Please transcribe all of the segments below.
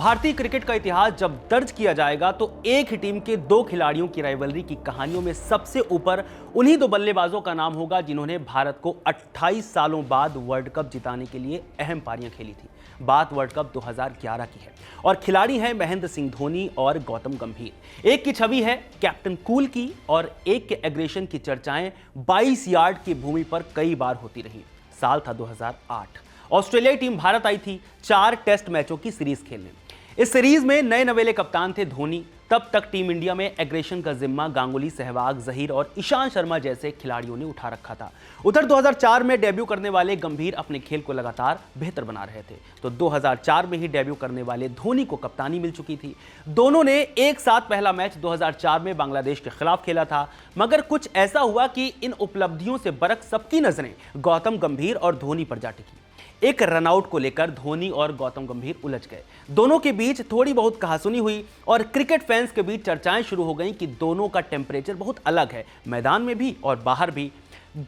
भारतीय क्रिकेट का इतिहास जब दर्ज किया जाएगा तो एक ही टीम के दो खिलाड़ियों की राइवलरी की कहानियों में सबसे ऊपर उन्हीं दो बल्लेबाजों का नाम होगा जिन्होंने भारत को 28 सालों बाद वर्ल्ड कप जिताने के लिए अहम पारियां खेली थी। बात वर्ल्ड कप 2011 की है और खिलाड़ी हैं महेंद्र सिंह धोनी और गौतम गंभीर। एक की छवि है कैप्टन कूल की और एक के एग्रेशन की चर्चाएं 22 यार्ड की भूमि पर कई बार होती रही। साल था 2008। ऑस्ट्रेलियाई टीम भारत आई थी 4 टेस्ट मैचों की सीरीज खेलने। इस सीरीज में नए नवेले कप्तान थे धोनी। तब तक टीम इंडिया में एग्रेशन का जिम्मा गांगुली, सहवाग, जहीर और ईशांत शर्मा जैसे खिलाड़ियों ने उठा रखा था। उधर 2004 में डेब्यू करने वाले गंभीर अपने खेल को लगातार बेहतर बना रहे थे, तो 2004 में ही डेब्यू करने वाले धोनी को कप्तानी मिल चुकी थी। दोनों ने एक साथ पहला मैच 2004 में बांग्लादेश के खिलाफ खेला था, मगर कुछ ऐसा हुआ कि इन उपलब्धियों से बरक सबकी नजरें गौतम गंभीर और धोनी पर जा टिकी। एक रनआउट को लेकर धोनी और गौतम गंभीर उलझ गए। दोनों के बीच थोड़ी बहुत कहासुनी हुई और क्रिकेट फैंस के बीच चर्चाएं शुरू हो गईं कि दोनों का टेम्परेचर बहुत अलग है, मैदान में भी और बाहर भी।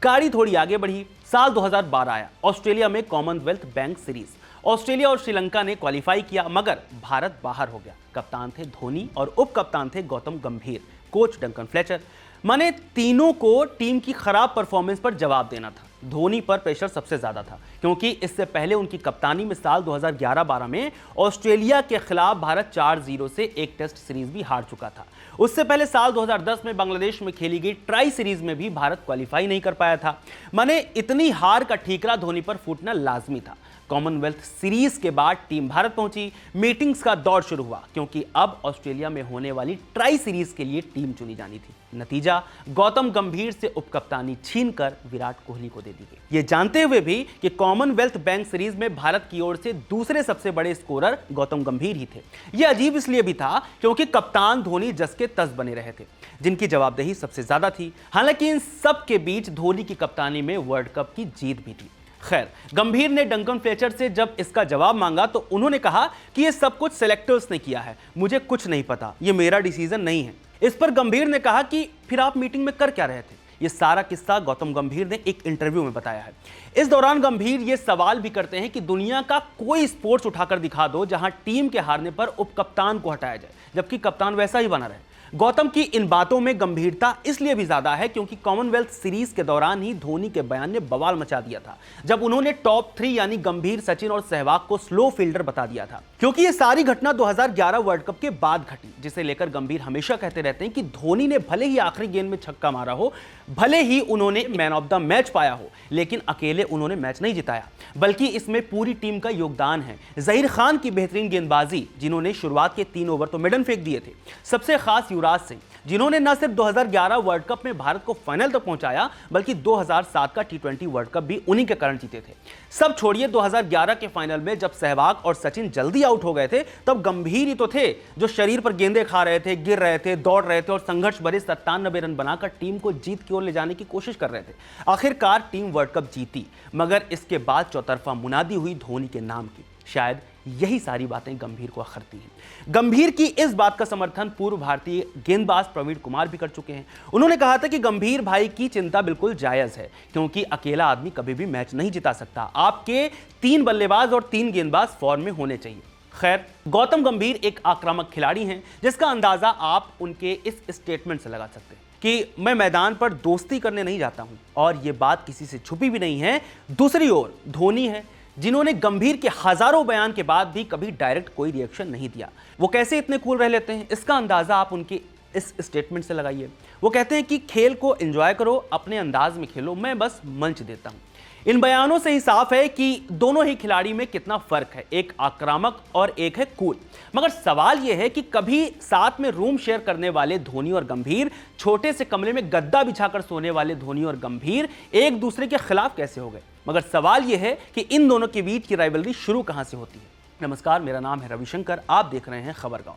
गाड़ी थोड़ी आगे बढ़ी। साल 2012 आया। ऑस्ट्रेलिया में कॉमनवेल्थ बैंक सीरीज। ऑस्ट्रेलिया और श्रीलंका ने क्वालिफाई किया, मगर भारत बाहर हो गया। कप्तान थे धोनी और उप कप्तान थे गौतम गंभीर, कोच डंकन फ्लेचर। माने तीनों को टीम की खराब परफॉर्मेंस पर जवाब देना था। धोनी पर प्रेशर सबसे ज्यादा था क्योंकि इससे पहले उनकी कप्तानी में साल 2011-12 में ऑस्ट्रेलिया के खिलाफ भारत 4-0 से एक टेस्ट सीरीज भी हार चुका था। उससे पहले साल 2010 में बांग्लादेश में खेली गई ट्राई सीरीज में भी भारत क्वालिफाई नहीं कर पाया था। माने इतनी हार का ठीकरा धोनी पर फूटना लाजमी था। कॉमनवेल्थ सीरीज के बाद टीम भारत पहुंची। मीटिंग्स का दौर शुरू हुआ क्योंकि अब ऑस्ट्रेलिया में होने वाली ट्राई सीरीज के लिए टीम चुनी जानी थी। नतीजा, गौतम गंभीर से उपकप्तानी छीनकर विराट कोहली को दे दी गई, ये जानते हुए भी कि कॉमनवेल्थ बैंक सीरीज में भारत की ओर से दूसरे सबसे बड़े स्कोरर गौतम गंभीर ही थे। यह अजीब इसलिए भी था क्योंकि कप्तान धोनी जस के तस बने रहे थे, जिनकी जवाबदेही सबसे ज्यादा थी। हालांकि इन सब के बीच धोनी की कप्तानी में वर्ल्ड कप की जीत भी थी। खैर, गंभीर ने डंकन फ्लेचर से जब इसका जवाब मांगा तो उन्होंने कहा कि यह सब कुछ सेलेक्टर्स ने किया है, मुझे कुछ नहीं पता, यह मेरा डिसीजन नहीं है। इस पर गंभीर ने कहा कि फिर आप मीटिंग में कर क्या रहे थे। यह सारा किस्सा गौतम गंभीर ने एक इंटरव्यू में बताया है। इस दौरान गंभीर यह सवाल भी करते हैं कि दुनिया का कोई स्पोर्ट्स उठाकर दिखा दो जहां टीम के हारने पर उपकप्तान को हटाया जाए जबकि कप्तान वैसा ही बना रहे। गौतम की इन बातों में गंभीरता इसलिए भी ज्यादा है क्योंकि कॉमनवेल्थ सीरीज के दौरान ही धोनी के बयान ने बवाल मचा दिया था, जब उन्होंने टॉप 3 यानी गंभीर, सचिन और सहवाग को स्लो फील्डर बता दिया था। क्योंकि ये सारी घटना 2011 वर्ल्ड कप के बाद घटी, जिसे लेकर गंभीर हमेशा कहते रहते हैं कि धोनी ने भले ही आखिरी गेंद में छक्का मारा हो, भले ही उन्होंने मैन ऑफ द मैच पाया हो, लेकिन अकेले उन्होंने मैच नहीं जिताया, बल्कि इसमें पूरी टीम का योगदान है। जहीर खान की बेहतरीन गेंदबाजी, जिन्होंने शुरुआत के 3 ओवर तो मिडन फेंक दिए थे। सबसे खास युवराज सिंह, जिन्होंने न सिर्फ 2011 वर्ल्ड कप में भारत को फाइनल तक पहुंचाया, बल्कि 2007 का T20 वर्ल्ड कप भी उन्हीं के कारण जीते थे। सब छोड़िए, 2011 के फाइनल में जब सहवाग और सचिन जल्दी आउट हो गए थे, तब गंभीर ही तो थे जो शरीर पर गेंदें खा रहे थे, गिर रहे थे, दौड़ रहे थे और संघर्ष भरे 97 रन बनाकर टीम को जीत की ओर ले जाने की कोशिश कर रहे थे। आखिरकार टीम वर्ल्ड कप जीती, मगर इसके बाद चौतरफा मुनादी हुई धोनी के नाम की। शायद यही सारी बातें गंभीर को अखरती हैं। गंभीर की इस बात का समर्थन पूर्व भारतीय गेंदबाज प्रवीण कुमार भी कर चुके हैं। उन्होंने कहा था कि गंभीर भाई की चिंता बिल्कुल जायज है क्योंकि अकेला आदमी कभी भी मैच नहीं जिता सकता। आपके 3 बल्लेबाज और 3 गेंदबाज फॉर्म में होने चाहिए। खैर, गौतम गंभीर एक आक्रामक खिलाड़ी हैं, जिसका अंदाजा आप उनके इस स्टेटमेंट से लगा सकते हैं कि मैं मैदान पर दोस्ती करने नहीं जाता हूं, और यह बात किसी से छुपी भी नहीं है। दूसरी ओर धोनी है, जिन्होंने गंभीर के हजारों बयान के बाद भी कभी डायरेक्ट कोई रिएक्शन नहीं दिया। वो कैसे इतने कूल रह लेते हैं, इसका अंदाजा आप उनके इस स्टेटमेंट से लगाइए। वो कहते हैं कि खेल को एंजॉय करो, अपने अंदाज में खेलो, मैं बस मंच देता हूं। इन बयानों से ही साफ है कि दोनों ही खिलाड़ी में कितना फर्क है, एक आक्रामक और एक है कूल। मगर सवाल यह है कि कभी साथ में रूम शेयर करने वाले धोनी और गंभीर, छोटे से कमरे में गद्दा बिछाकर सोने वाले धोनी और गंभीर एक दूसरे के खिलाफ कैसे हो गए। मगर सवाल यह है कि इन दोनों के बीच की राइवलरी शुरू कहां से होती है। नमस्कार, मेरा नाम है रविशंकर, आप देख रहे हैं खबरगांव।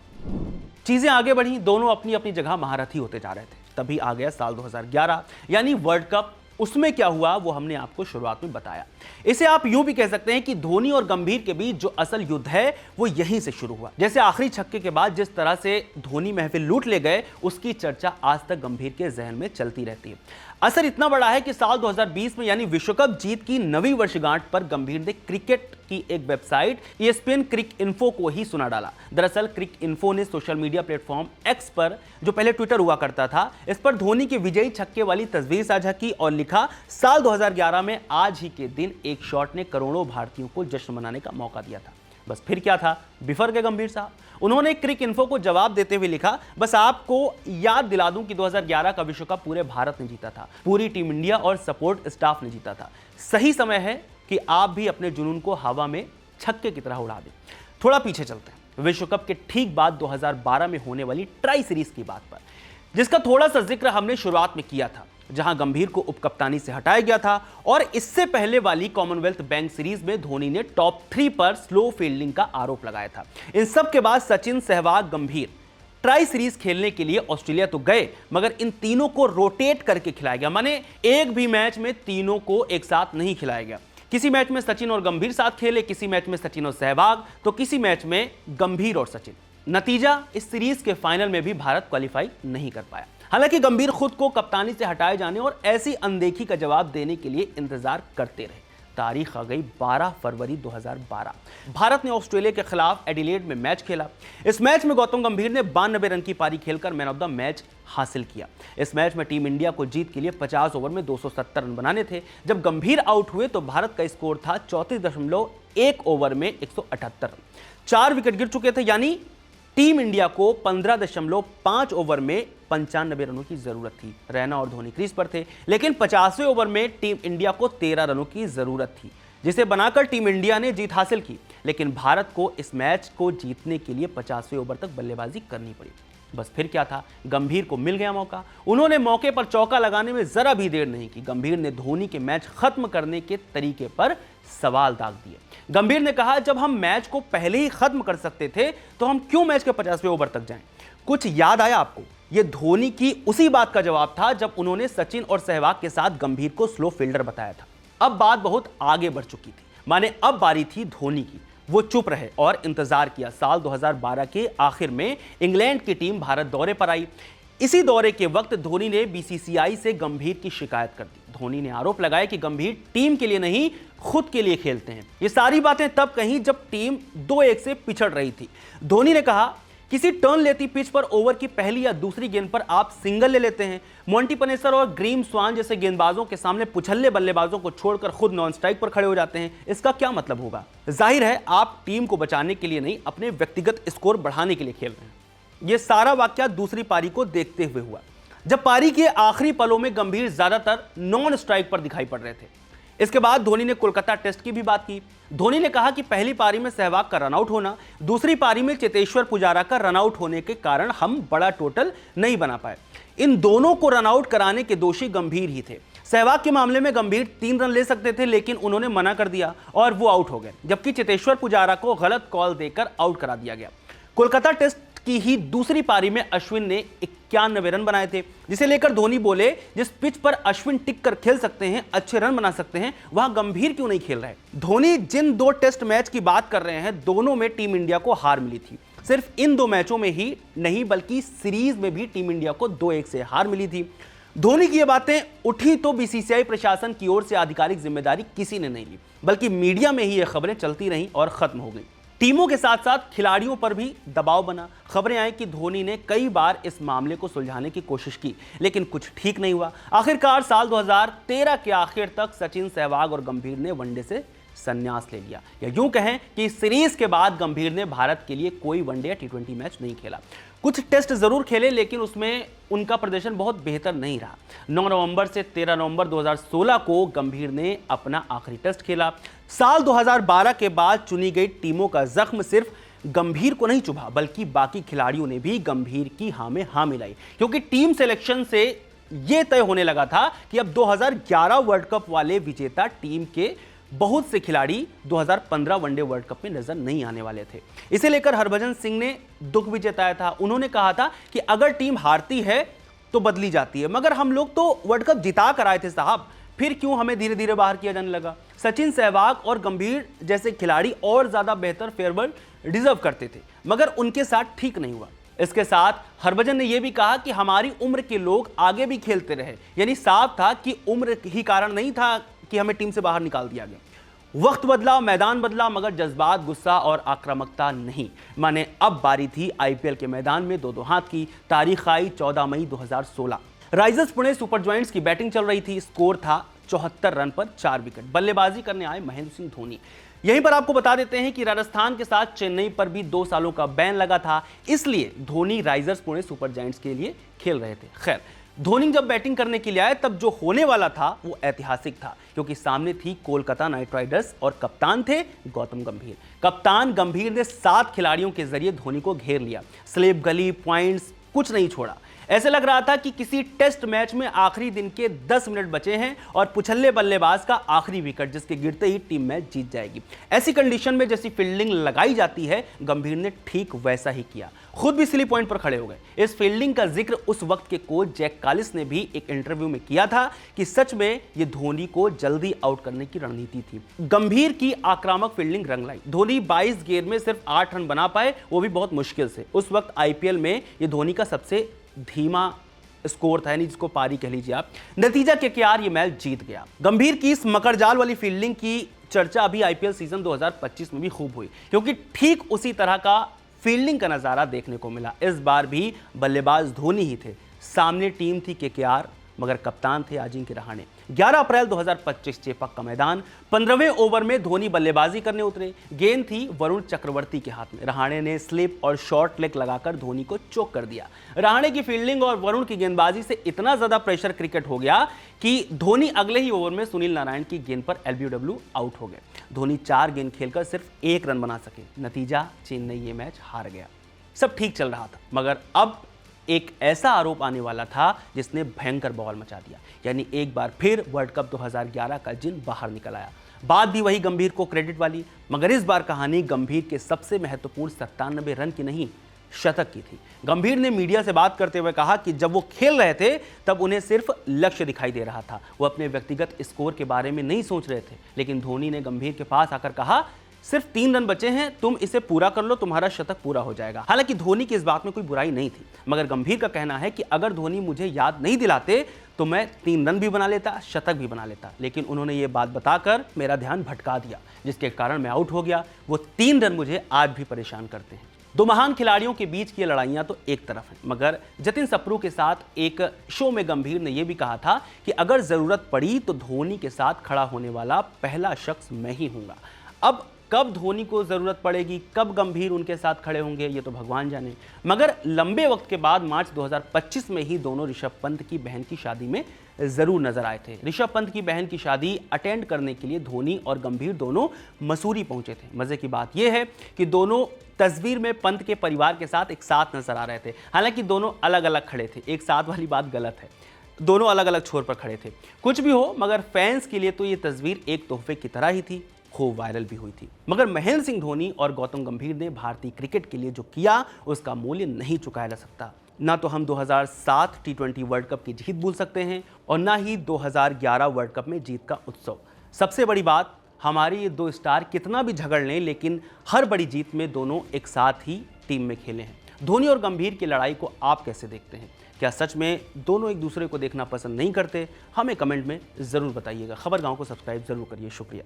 चीजें आगे बढ़ी, दोनों अपनी अपनी जगह महारथी होते जा रहे थे। तभी आ गया साल 2011 यानी वर्ल्ड कप। उसमें क्या हुआ वो हमने आपको शुरुआत में बताया। इसे आप यूं भी कह सकते हैं कि धोनी और गंभीर के बीच जो असल युद्ध है वो यहीं से शुरू हुआ। जैसे आखिरी छक्के के बाद जिस तरह से धोनी महफिल लूट ले गए, उसकी चर्चा आज तक गंभीर के जहन में चलती रहती है। असर इतना बड़ा है कि साल 2020 में यानी विश्व कप जीत की 9वीं वर्षगांठ पर गंभीर ने क्रिकेट की एक वेबसाइट ESPN क्रिक इन्फो को ही सुना डाला। दरअसल क्रिक इन्फो ने सोशल मीडिया प्लेटफॉर्म एक्स पर, जो पहले ट्विटर हुआ करता था, इस पर धोनी के विजयी छक्के वाली तस्वीर साझा की और लिखा, साल 2011 में आज ही के दिन एक शॉट ने करोड़ों भारतीयों को जश्न मनाने का मौका दिया था। बस फिर क्या था, बिफर गए गंभीर साहब। उन्होंने क्रिक इन्फो को जवाब देते हुए लिखा, बस आपको याद दिला दूं कि 2011 का विश्व कप पूरे भारत ने जीता था, पूरी टीम इंडिया और सपोर्ट स्टाफ ने जीता था। सही समय है कि आप भी अपने जुनून को हवा में छक्के की तरह उड़ा दें। थोड़ा पीछे चलते हैं, विश्व कप के ठीक बाद 2012 में होने वाली ट्राई सीरीज की बात पर, जिसका थोड़ा सा जिक्र हमने शुरुआत में किया था, जहां गंभीर को उपकप्तानी से हटाया गया था और इससे पहले वाली कॉमनवेल्थ बैंक सीरीज में धोनी ने टॉप 3 पर स्लो फील्डिंग का आरोप लगाया था। इन सब के बाद सचिन, सहवाग, गंभीर ट्राई सीरीज खेलने के लिए ऑस्ट्रेलिया तो गए, मगर इन तीनों को रोटेट करके खिलाया गया, माने एक भी मैच में तीनों को एक साथ नहीं खिलाया गया। किसी मैच में सचिन और गंभीर साथ खेले, किसी मैच में सचिन और सहवाग, तो किसी मैच में गंभीर और सचिन। नतीजा, इस सीरीज के फाइनल में भी भारत क्वालिफाई नहीं कर पाया। हालांकि गंभीर खुद को कप्तानी से हटाए जाने और ऐसी अनदेखी का जवाब देने के लिए इंतजार करते रहे। तारीख आ गई 12 फरवरी 2012। भारत ने ऑस्ट्रेलिया के खिलाफ एडिलेड में मैच खेला। इस मैच में गौतम गंभीर ने 92 रन की पारी खेलकर मैन ऑफ द मैच हासिल किया। इस मैच में टीम इंडिया को जीत के लिए 50 ओवर में 270 रन बनाने थे। जब गंभीर आउट हुए तो भारत का स्कोर था 34.1 ओवर में 178 रन। 4 विकेट गिर चुके थे, यानी टीम इंडिया को 15.5 ओवर में 95 रनों की जरूरत थी। रैना और धोनी क्रीज पर थे, लेकिन 50वें ओवर में टीम इंडिया को 13 रनों की जरूरत थी, जिसे बनाकर टीम इंडिया ने जीत हासिल की। लेकिन भारत को इस मैच को जीतने के लिए 50वें ओवर तक बल्लेबाजी करनी पड़ी। बस फिर क्या था, गंभीर को मिल गया मौका। उन्होंने मौके पर चौका लगाने में जरा भी देर नहीं की। गंभीर ने धोनी के मैच खत्म करने के तरीके पर सवाल दाग दिए। गंभीर ने कहा, जब हम मैच को पहले ही खत्म कर सकते थे तो हम क्यों मैच के 50वें ओवर तक जाएं? कुछ याद आया आपको? यह धोनी की उसी बात का जवाब था जब उन्होंने सचिन और सहवाग के साथ गंभीर को स्लो फील्डर बताया था। अब बात बहुत आगे बढ़ चुकी थी, माने अब बारी थी धोनी की। वो चुप रहे और इंतजार किया। साल 2012 के आखिर में इंग्लैंड की टीम भारत दौरे पर आई। इसी दौरे के वक्त धोनी ने BCCI से गंभीर की शिकायत कर दी। धोनी ने आरोप लगाया कि गंभीर टीम के लिए नहीं, खुद के लिए खेलते हैं। ये सारी बातें तब कहीं जब टीम 2-1 से पिछड़ रही थी। धोनी ने कहा, किसी टर्न लेती पिच पर ओवर की पहली या दूसरी गेंद पर आप सिंगल ले लेते हैं। मोंटी पनेसर और ग्रीम स्वान जैसे गेंदबाजों के सामने पुछल्ले बल्लेबाजों को छोड़कर खुद नॉन स्ट्राइक पर खड़े हो जाते हैं। इसका क्या मतलब होगा? जाहिर है आप टीम को बचाने के लिए नहीं, अपने व्यक्तिगत स्कोर बढ़ाने के लिए खेल रहे हैं। यह सारा वाकया दूसरी पारी को देखते हुए हुआ, जब पारी के आखिरी पलों में गंभीर ज्यादातर नॉन स्ट्राइक पर दिखाई पड़ रहे थे। इसके बाद धोनी ने कोलकाता टेस्ट की भी बात की। धोनी ने कहा कि पहली पारी में सहवाग का रनआउट होना, दूसरी पारी में चेतेश्वर पुजारा का रनआउट होने के कारण हम बड़ा टोटल नहीं बना पाए। इन दोनों को रनआउट कराने के दोषी गंभीर ही थे। सहवाग के मामले में गंभीर 3 रन ले सकते थे, लेकिन उन्होंने मना कर दिया और वो आउट हो गए, जबकि चेतेश्वर पुजारा को गलत कॉल देकर आउट करा दिया गया। कोलकाता टेस्ट की ही दूसरी पारी में अश्विन ने 91 रन बनाए थे, जिसे लेकर धोनी बोले, जिस पिच पर अश्विन टिक कर खेल सकते हैं, अच्छे रन बना सकते हैं, वहां गंभीर क्यों नहीं खेल रहे? धोनी जिन 2 टेस्ट मैच की बात कर रहे हैं, दोनों में टीम इंडिया को हार मिली थी। सिर्फ इन 2 मैचों में ही नहीं, बल्कि सीरीज में भी टीम इंडिया को 2-1 से हार मिली थी। धोनी की ये बातें उठी तो BCCI प्रशासन की ओर से आधिकारिक जिम्मेदारी किसी ने नहीं ली, बल्कि मीडिया में ही ये खबरें चलती रहीं और खत्म हो गई। टीमों के साथ साथ खिलाड़ियों पर भी दबाव बना। खबरें आई कि धोनी ने कई बार इस मामले को सुलझाने की कोशिश की, लेकिन कुछ ठीक नहीं हुआ। आखिरकार साल 2013 के आखिर तक सचिन, सहवाग और गंभीर ने वनडे से संन्यास ले लिया, या यूं कहें कि इस सीरीज के बाद गंभीर ने भारत के लिए कोई वनडे या T20 मैच नहीं खेला। कुछ टेस्ट जरूर खेले, लेकिन उसमें उनका प्रदर्शन बहुत बेहतर नहीं रहा। 9 नवंबर से 13 नवंबर 2016 को गंभीर ने अपना आखिरी टेस्ट खेला। साल 2012 के बाद चुनी गई टीमों का जख्म सिर्फ गंभीर को नहीं चुभा, बल्कि बाकी खिलाड़ियों ने भी गंभीर की हाँ में हाँ मिलाई, क्योंकि टीम सिलेक्शन से यह तय होने लगा था कि अब 2011 वर्ल्ड कप वाले विजेता टीम के बहुत से खिलाड़ी 2015 वनडे वर्ल्ड कप में नजर नहीं आने वाले थे। इसे लेकर हरभजन सिंह ने दुख भी जताया था। उन्होंने कहा था कि अगर टीम हारती है तो बदली जाती है, मगर हम लोग तो वर्ल्ड कप जिता कर आए थे साहब, फिर क्यों हमें धीरे धीरे बाहर किया जाने लगा? सचिन, सहवाग और गंभीर जैसे खिलाड़ी और ज्यादा बेहतर फेयरवेल डिजर्व करते थे, मगर उनके साथ ठीक नहीं हुआ। इसके साथ हरभजन ने यह भी कहा कि हमारी उम्र के लोग आगे भी खेलते रहे, यानी साफ था कि उम्र ही कारण नहीं था कि हमें टीम से बाहर निकाल दिया गया। वक्त बदला, मैदान बदला, मगर जज्बात, गुस्सा और आक्रामकता नहीं। माने अब बारी थी आईपीएल के मैदान में दो हाथ की। तारीख आई 14 मई 2016। राइजर्स पुणे सुपर जॉयंट्स की बैटिंग चल रही थी। स्कोर था 74 रन पर 4 विकेट। बल्लेबाजी करने आए महेंद्र सिंह धोनी। यहीं पर आपको बता देते हैं कि राजस्थान के साथ चेन्नई पर भी 2 सालों का बैन लगा था, इसलिए Dhoni risers Pune super giants के लिए खेल रहे थे। खैर, धोनी जब बैटिंग करने के लिए आए तब जो होने वाला था वो ऐतिहासिक था, क्योंकि सामने थी कोलकाता नाइट राइडर्स और कप्तान थे गौतम गंभीर। कप्तान गंभीर ने 7 खिलाड़ियों के जरिए धोनी को घेर लिया। स्लिप, गली, पॉइंट्स कुछ नहीं छोड़ा। ऐसे लग रहा था कि किसी टेस्ट मैच में आखिरी दिन के 10 मिनट बचे हैं और पुछल्ले बल्लेबाज का आखिरी विकेट, जिसके गिरते ही टीम मैच जीत जाएगी। ऐसी कंडीशन में जैसी फील्डिंग लगाई जाती है, गंभीर ने ठीक वैसा ही किया। खुद भी स्लिप पॉइंट पर खड़े हो गए। इस फील्डिंग का जिक्र उस वक्त के कोच जैक कालिस ने भी एक इंटरव्यू में किया था कि सच में ये धोनी को जल्दी आउट करने की रणनीति थी। गंभीर की आक्रामक फील्डिंग रंग लाई। धोनी 22 गेंद में सिर्फ 8 रन बना पाए, वो भी बहुत मुश्किल से। उस वक्त आईपीएल में ये धोनी का सबसे धीमा स्कोर था, यानी जिसको पारी कह लीजिए आप। नतीजा केकेआर ये मैच जीत गया। गंभीर की इस मकड़जाल वाली फील्डिंग की चर्चा अभी आईपीएल सीजन 2025 में भी खूब हुई, क्योंकि ठीक उसी तरह का फील्डिंग का नजारा देखने को मिला। इस बार भी बल्लेबाज धोनी ही थे। सामने टीम थी केकेआर, मगर कप्तान थे अजिंक्य रहाणे। 11 अप्रैल 2025 चेपक का मैदान। 15वें ओवर में धोनी बल्लेबाजी करने उतरे। गेंद थी वरुण चक्रवर्ती के हाथ में। रहाणे ने स्लिप और शॉर्ट लेग लगाकर धोनी को चोक कर दिया। रहाणे की फील्डिंग और वरुण की गेंदबाजी से इतना ज्यादा प्रेशर क्रिकेट हो गया कि धोनी अगले ही ओवर में सुनील नारायण की गेंद पर एलबीडब्ल्यू आउट हो गए। धोनी 4 गेंद खेलकर सिर्फ 1 रन बना सके। नतीजा, चेन्नई ये मैच हार गया। सब ठीक चल रहा था, मगर अब एक ऐसा आरोप आने वाला था जिसने भयंकर बवाल मचा दिया। यानी एक बार फिर वर्ल्ड कप 2011 का जिन बाहर निकल आया। बात भी वही गंभीर को क्रेडिट वाली, मगर इस बार कहानी गंभीर के सबसे महत्वपूर्ण 97 रन की नहीं, शतक की थी। गंभीर ने मीडिया से बात करते हुए कहा कि जब वो खेल रहे थे तब उन्हें सिर्फ लक्ष्य दिखाई दे रहा था। वो अपने व्यक्तिगत स्कोर के बारे में नहीं सोच रहे थे। लेकिन धोनी ने गंभीर के पास आकर कहा, सिर्फ 3 रन बचे हैं, तुम इसे पूरा कर लो, तुम्हारा शतक पूरा हो जाएगा। हालांकि धोनी की इस बात में कोई बुराई नहीं थी, मगर गंभीर का कहना है कि अगर धोनी मुझे याद नहीं दिलाते तो मैं 3 रन भी बना लेता, शतक भी बना लेता। लेकिन उन्होंने ये बात बताकर मेरा ध्यान भटका दिया, जिसके कारण मैं आउट हो गया। वो 3 रन मुझे आज भी परेशान करते हैं। दो महान खिलाड़ियों के बीच की लड़ाइयां तो एक तरफ हैं, मगर जतिन सप्रू के साथ एक शो में गंभीर ने यह भी कहा था कि अगर जरूरत पड़ी तो धोनी के साथ खड़ा होने वाला पहला शख्स मैं ही हूंगा। अब कब धोनी को जरूरत पड़ेगी, कब गंभीर उनके साथ खड़े होंगे, ये तो भगवान जाने। मगर लंबे वक्त के बाद मार्च 2025 में ही दोनों ऋषभ पंत की बहन की शादी में जरूर नजर आए थे। ऋषभ पंत की बहन की शादी अटेंड करने के लिए धोनी और गंभीर दोनों मसूरी पहुंचे थे। मजे की बात यह है कि दोनों तस्वीर में पंत के परिवार के साथ एक साथ नजर आ रहे थे। हालांकि दोनों अलग अलग खड़े थे, एक साथ वाली बात गलत है, दोनों अलग अलग छोर पर खड़े थे। कुछ भी हो, मगर फैंस के लिए तो ये तस्वीर एक तोहफे की तरह ही थी, खूब वायरल भी हुई थी। मगर महेंद्र सिंह धोनी और गौतम गंभीर ने भारतीय क्रिकेट के लिए जो किया उसका मूल्य नहीं चुकाया जा सकता। ना तो हम 2007 T20 वर्ल्ड कप की जीत भूल सकते हैं और ना ही 2011 वर्ल्ड कप में जीत का उत्सव। सबसे बड़ी बात, हमारे ये 2 स्टार कितना भी झगड़ लें, लेकिन हर बड़ी जीत में दोनों एक साथ ही टीम में खेले हैं। धोनी और गंभीर की लड़ाई को आप कैसे देखते हैं? क्या सच में दोनों एक दूसरे को देखना पसंद नहीं करते? हमें कमेंट में ज़रूर बताइएगा। खबर गांव को सब्सक्राइब ज़रूर करिए। शुक्रिया।